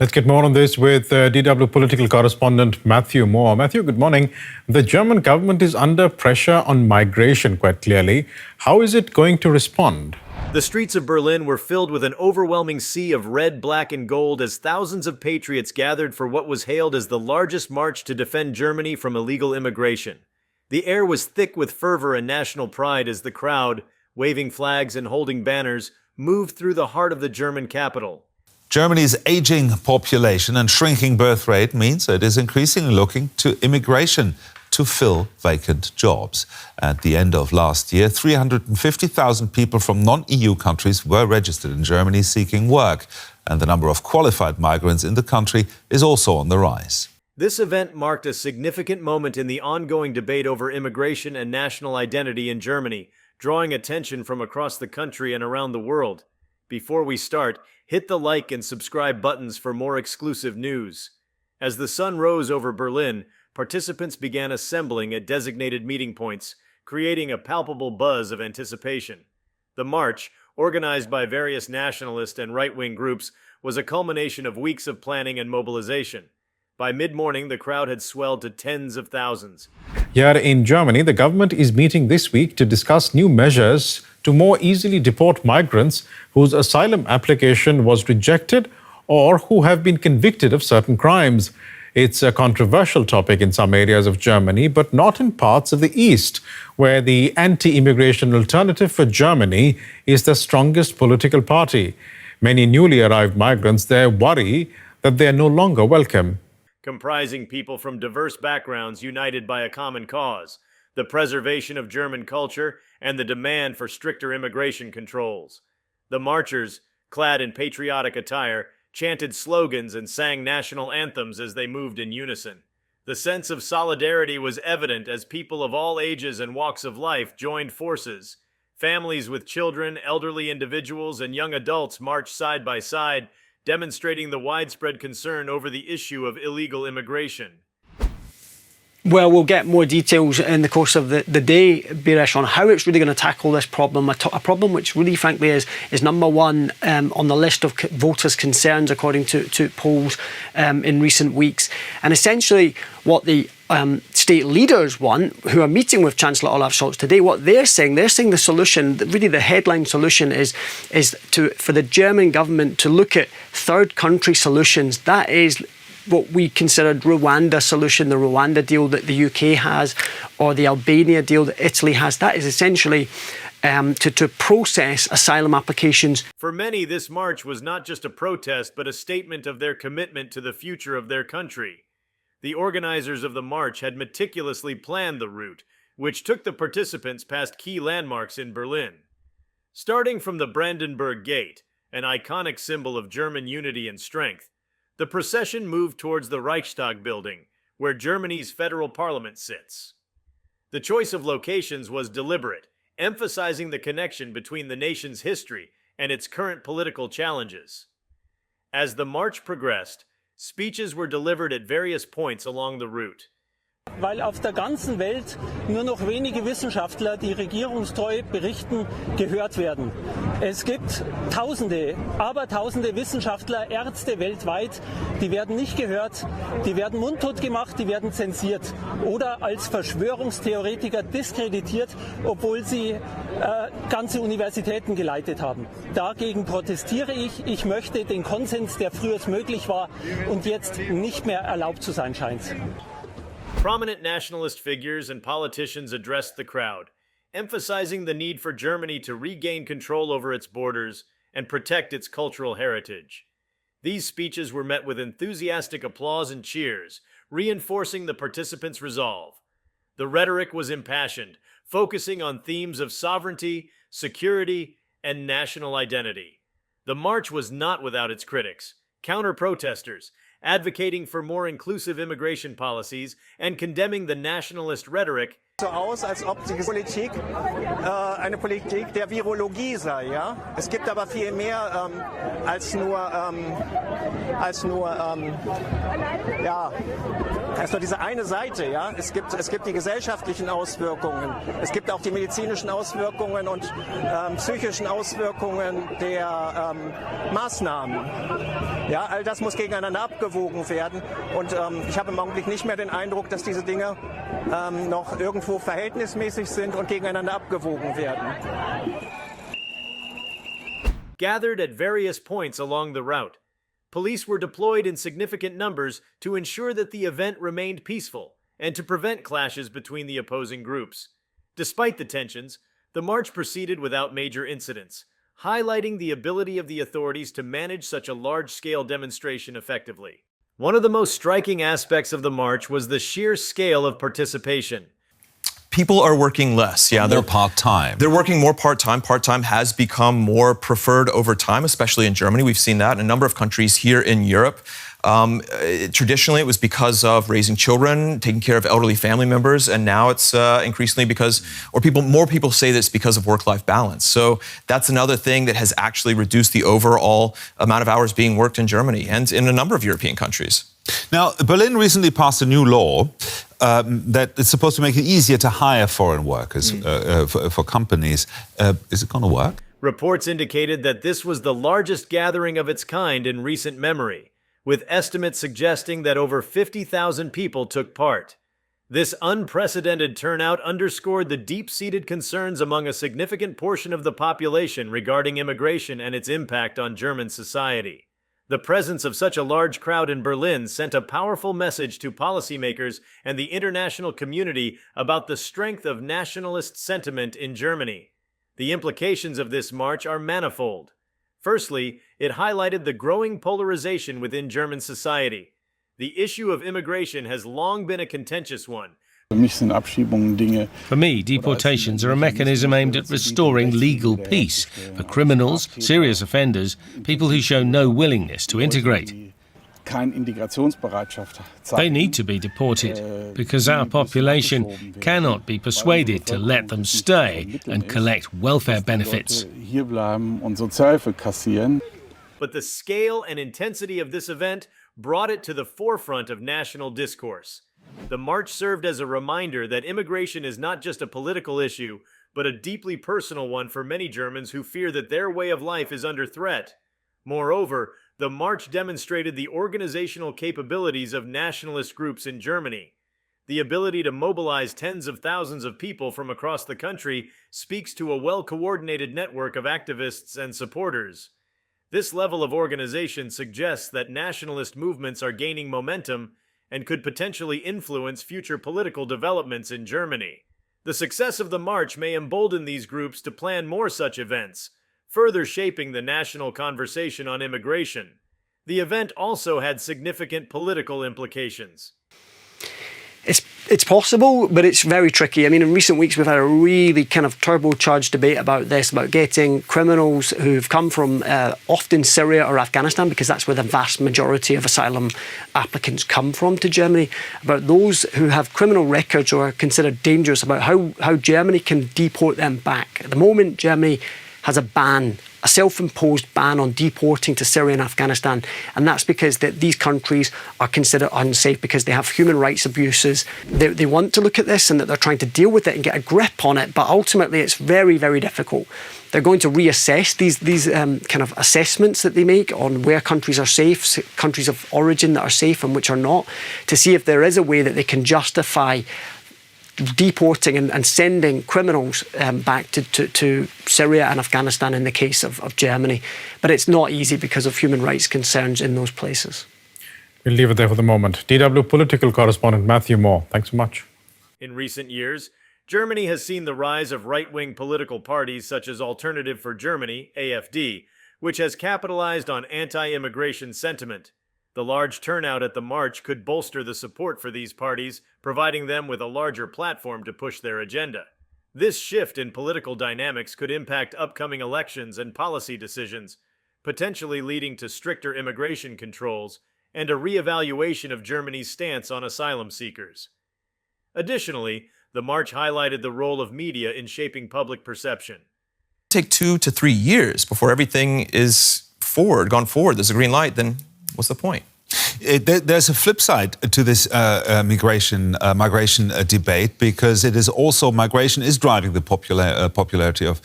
Let's get more on this with DW political correspondent Matthew Moore. Matthew, good morning. The German government is under pressure on migration quite clearly. How is it going to respond? The streets of Berlin were filled with an overwhelming sea of red, black, and gold as thousands of patriots gathered for what was hailed as the largest march to defend Germany from illegal immigration. The air was thick with fervor and national pride as the crowd, waving flags and holding banners, moved through the heart of the German capital. Germany's aging population and shrinking birth rate means it is increasingly looking to immigration to fill vacant jobs. At the end of last year, 350,000 people from non-EU countries were registered in Germany seeking work, and the number of qualified migrants in the country is also on the rise. This event marked a significant moment in the ongoing debate over immigration and national identity in Germany, drawing attention from across the country and around the world. Before we start, hit the like and subscribe buttons for more exclusive news. As the sun rose over Berlin, participants began assembling at designated meeting points, creating a palpable buzz of anticipation. The march, organized by various nationalist and right-wing groups, was a culmination of weeks of planning and mobilization. By mid-morning, the crowd had swelled to tens of thousands. Here in Germany, the government is meeting this week to discuss new measures to more easily deport migrants whose asylum application was rejected or who have been convicted of certain crimes. It's a controversial topic in some areas of Germany, but not in parts of the East, where the anti-immigration Alternative for Germany is the strongest political party. Many newly arrived migrants there worry that they are no longer welcome. Comprising people from diverse backgrounds united by a common cause, the preservation of German culture and the demand for stricter immigration controls. The marchers, clad in patriotic attire, chanted slogans and sang national anthems as they moved in unison. The sense of solidarity was evident as people of all ages and walks of life joined forces. Families with children, elderly individuals, and young adults marched side by side, demonstrating the widespread concern over the issue of illegal immigration. Well, we'll get more details in the course of the day, Birish, on how it's really going to tackle this problem, a problem which really, frankly, is number one on the list of voters' concerns, according to polls in recent weeks. And essentially, what the state leaders want, who are meeting with Chancellor Olaf Scholz today, what they're saying the solution, really the headline solution is for the German government to look at third country solutions. That is what we considered Rwanda solution, the Rwanda deal that the UK has, or the Albania deal that Italy has. That is essentially to process asylum applications. For many, this march was not just a protest, but a statement of their commitment to the future of their country. The organizers of the march had meticulously planned the route, which took the participants past key landmarks in Berlin. Starting from the Brandenburg Gate, an iconic symbol of German unity and strength, the procession moved towards the Reichstag building, where Germany's federal parliament sits. The choice of locations was deliberate, emphasizing the connection between the nation's history and its current political challenges. As the march progressed, speeches were delivered at various points along the route. Weil auf der ganzen Welt nur noch wenige Wissenschaftler, die regierungstreu berichten, gehört werden. Es gibt Tausende, Abertausende Wissenschaftler, Ärzte weltweit, die werden nicht gehört, die werden mundtot gemacht, die werden zensiert oder als Verschwörungstheoretiker diskreditiert, obwohl sie ganze Universitäten geleitet haben. Dagegen protestiere ich. Ich möchte den Konsens, der früher möglich war und jetzt nicht mehr erlaubt zu sein scheint. Prominent nationalist figures and politicians addressed the crowd, emphasizing the need for Germany to regain control over its borders and protect its cultural heritage. These speeches were met with enthusiastic applause and cheers, reinforcing the participants' resolve. The rhetoric was impassioned, focusing on themes of sovereignty, security, and national identity. The march was not without its critics, counter-protesters, advocating for more inclusive immigration policies and condemning the nationalist rhetoric. So aus, als ob die Politik eine Politik der Virologie sei, ja. Es gibt aber viel mehr als nur diese eine Seite, ja. Es gibt die gesellschaftlichen Auswirkungen, es gibt auch die medizinischen Auswirkungen und psychischen Auswirkungen der Maßnahmen. Ja, all das muss gegeneinander abgewogen werden. Und ich habe im Augenblick nicht mehr den Eindruck, dass diese Dinge noch irgendwo verhältnismäßig sind und gegeneinander abgewogen werden. Gathered at various points along the route, police were deployed in significant numbers to ensure that the event remained peaceful and to prevent clashes between the opposing groups. Despite the tensions, the march proceeded without major incidents, highlighting the ability of the authorities to manage such a large-scale demonstration effectively. One of the most striking aspects of the march was the sheer scale of participation. People are working less. Yeah, They're part-time. They're working more part-time. Part-time has become more preferred over time, especially in Germany. We've seen that in a number of countries here in Europe. Traditionally, it was because of raising children, taking care of elderly family members, and now it's increasingly because, more people say that it's because of work-life balance. So that's another thing that has actually reduced the overall amount of hours being worked in Germany and in a number of European countries. Now, Berlin recently passed a new law that is supposed to make it easier to hire foreign workers for companies. Is it going to work? Reports indicated that this was the largest gathering of its kind in recent memory, with estimates suggesting that over 50,000 people took part. This unprecedented turnout underscored the deep-seated concerns among a significant portion of the population regarding immigration and its impact on German society. The presence of such a large crowd in Berlin sent a powerful message to policymakers and the international community about the strength of nationalist sentiment in Germany. The implications of this march are manifold. Firstly, it highlighted the growing polarization within German society. The issue of immigration has long been a contentious one. For me, deportations are a mechanism aimed at restoring legal peace for criminals, serious offenders, people who show no willingness to integrate. They need to be deported because our population cannot be persuaded to let them stay and collect welfare benefits. But the scale and intensity of this event brought it to the forefront of national discourse. The march served as a reminder that immigration is not just a political issue, but a deeply personal one for many Germans who fear that their way of life is under threat. Moreover, the march demonstrated the organizational capabilities of nationalist groups in Germany. The ability to mobilize tens of thousands of people from across the country speaks to a well-coordinated network of activists and supporters. This level of organization suggests that nationalist movements are gaining momentum and could potentially influence future political developments in Germany. The success of the march may embolden these groups to plan more such events, further shaping the national conversation on immigration. The event also had significant political implications. It's possible, but it's very tricky. I mean, in recent weeks, we've had a really kind of turbocharged debate about this, about getting criminals who've come from often Syria or Afghanistan, because that's where the vast majority of asylum applicants come from to Germany, about those who have criminal records or are considered dangerous, about how Germany can deport them back. At the moment, Germany has a ban, a self-imposed ban on deporting to Syria and Afghanistan. And that's because these countries are considered unsafe because they have human rights abuses. They want to look at this and that they're trying to deal with it and get a grip on it. But ultimately, it's very, very difficult. They're going to reassess these kind of assessments that they make on where countries are safe, countries of origin that are safe and which are not, to see if there is a way that they can justify deporting and sending criminals back to Syria and Afghanistan in the case of Germany. But it's not easy because of human rights concerns in those places. We'll leave it there for the moment. DW political correspondent Matthew Moore, thanks so much. In recent years, Germany has seen the rise of right-wing political parties such as Alternative for Germany, AfD, which has capitalized on anti-immigration sentiment. The large turnout at the march could bolster the support for these parties, providing them with a larger platform to push their agenda. This shift in political dynamics could impact upcoming elections and policy decisions, potentially leading to stricter immigration controls and a re-evaluation of Germany's stance on asylum seekers. Additionally, the march highlighted the role of media in shaping public perception. Take 2 to 3 years before everything is gone forward. There's a green light, then what's the point? There's a flip side to this migration debate, because it is also migration is driving the popularity of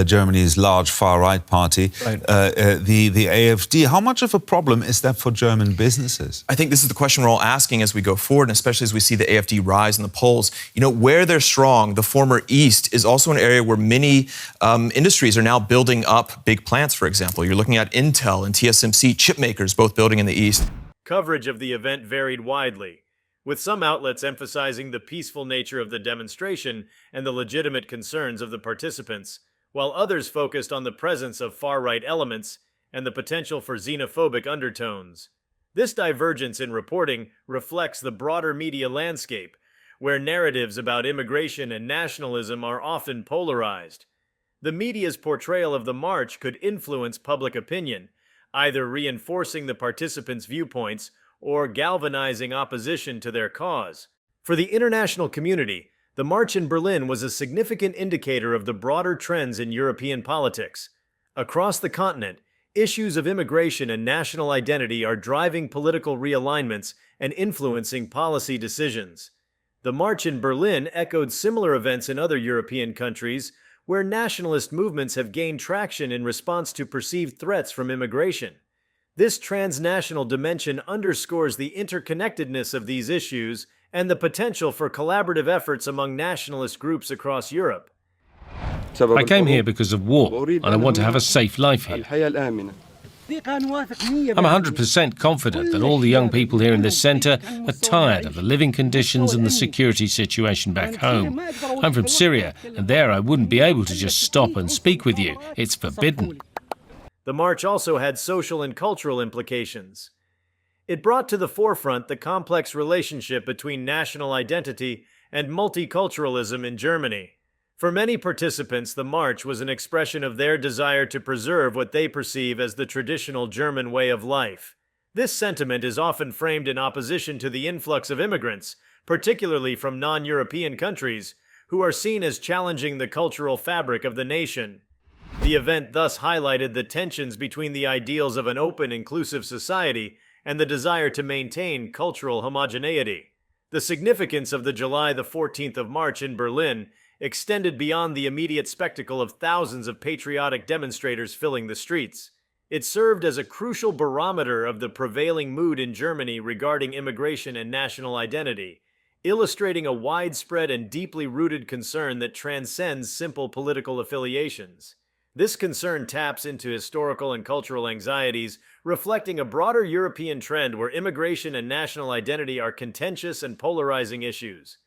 Germany's large far-right party, Right. the AfD. How much of a problem is that for German businesses? I think this is the question we're all asking as we go forward, and especially as we see the AfD rise in the polls. You know, where they're strong, the former East is also an area where many industries are now building up big plants, for example. You're looking at Intel and TSMC, chip makers, both building in the East. Coverage of the event varied widely, with some outlets emphasizing the peaceful nature of the demonstration and the legitimate concerns of the participants, while others focused on the presence of far-right elements and the potential for xenophobic undertones. This divergence in reporting reflects the broader media landscape, where narratives about immigration and nationalism are often polarized. The media's portrayal of the march could influence public opinion, either reinforcing the participants' viewpoints or galvanizing opposition to their cause. For the international community, the march in Berlin was a significant indicator of the broader trends in European politics. Across the continent, issues of immigration and national identity are driving political realignments and influencing policy decisions. The march in Berlin echoed similar events in other European countries, where nationalist movements have gained traction in response to perceived threats from immigration. This transnational dimension underscores the interconnectedness of these issues and the potential for collaborative efforts among nationalist groups across Europe. I came here because of war, and I want to have a safe life here. I'm 100% confident that all the young people here in this centre are tired of the living conditions and the security situation back home. I'm from Syria, and there I wouldn't be able to just stop and speak with you. It's forbidden. The march also had social and cultural implications. It brought to the forefront the complex relationship between national identity and multiculturalism in Germany. For many participants, the march was an expression of their desire to preserve what they perceive as the traditional German way of life. This sentiment is often framed in opposition to the influx of immigrants, particularly from non-European countries, who are seen as challenging the cultural fabric of the nation. The event thus highlighted the tensions between the ideals of an open, inclusive society and the desire to maintain cultural homogeneity. The significance of the July the 14th of March in Berlin extended beyond the immediate spectacle of thousands of patriotic demonstrators filling the streets. It served as a crucial barometer of the prevailing mood in Germany regarding immigration and national identity, illustrating a widespread and deeply rooted concern that transcends simple political affiliations. This concern taps into historical and cultural anxieties, reflecting a broader European trend where immigration and national identity are contentious and polarizing issues.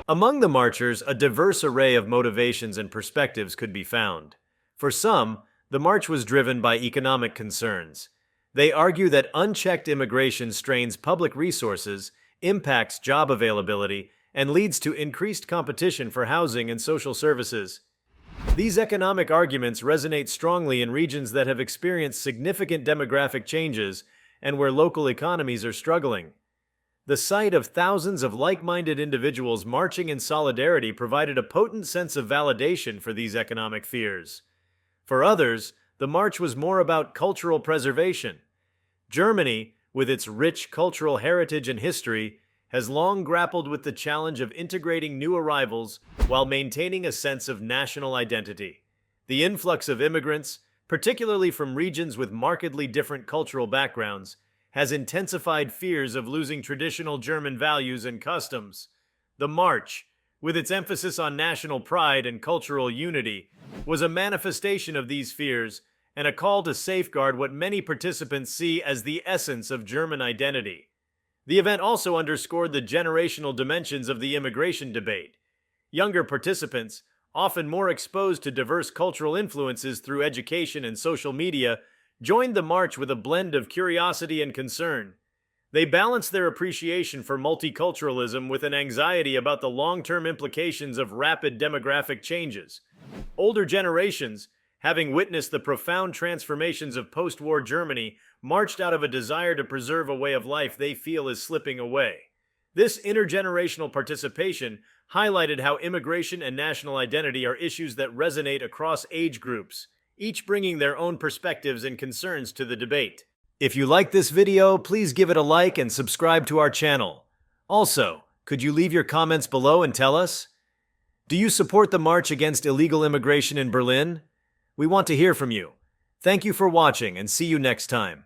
Among the marchers, a diverse array of motivations and perspectives could be found. For some, the march was driven by economic concerns. They argue that unchecked immigration strains public resources, impacts job availability, and leads to increased competition for housing and social services. These economic arguments resonate strongly in regions that have experienced significant demographic changes and where local economies are struggling. The sight of thousands of like-minded individuals marching in solidarity provided a potent sense of validation for these economic fears. For others, the march was more about cultural preservation. Germany, with its rich cultural heritage and history, has long grappled with the challenge of integrating new arrivals while maintaining a sense of national identity. The influx of immigrants, particularly from regions with markedly different cultural backgrounds, has intensified fears of losing traditional German values and customs. The march, with its emphasis on national pride and cultural unity, was a manifestation of these fears and a call to safeguard what many participants see as the essence of German identity. The event also underscored the generational dimensions of the immigration debate. Younger participants, often more exposed to diverse cultural influences through education and social media, joined the march with a blend of curiosity and concern. They balanced their appreciation for multiculturalism with an anxiety about the long-term implications of rapid demographic changes. Older generations, having witnessed the profound transformations of post-war Germany, marched out of a desire to preserve a way of life they feel is slipping away. This intergenerational participation highlighted how immigration and national identity are issues that resonate across age groups, each bringing their own perspectives and concerns to the debate. If you like this video, please give it a like and subscribe to our channel. Also, could you leave your comments below and tell us? Do you support the march against illegal immigration in Berlin? We want to hear from you. Thank you for watching and see you next time.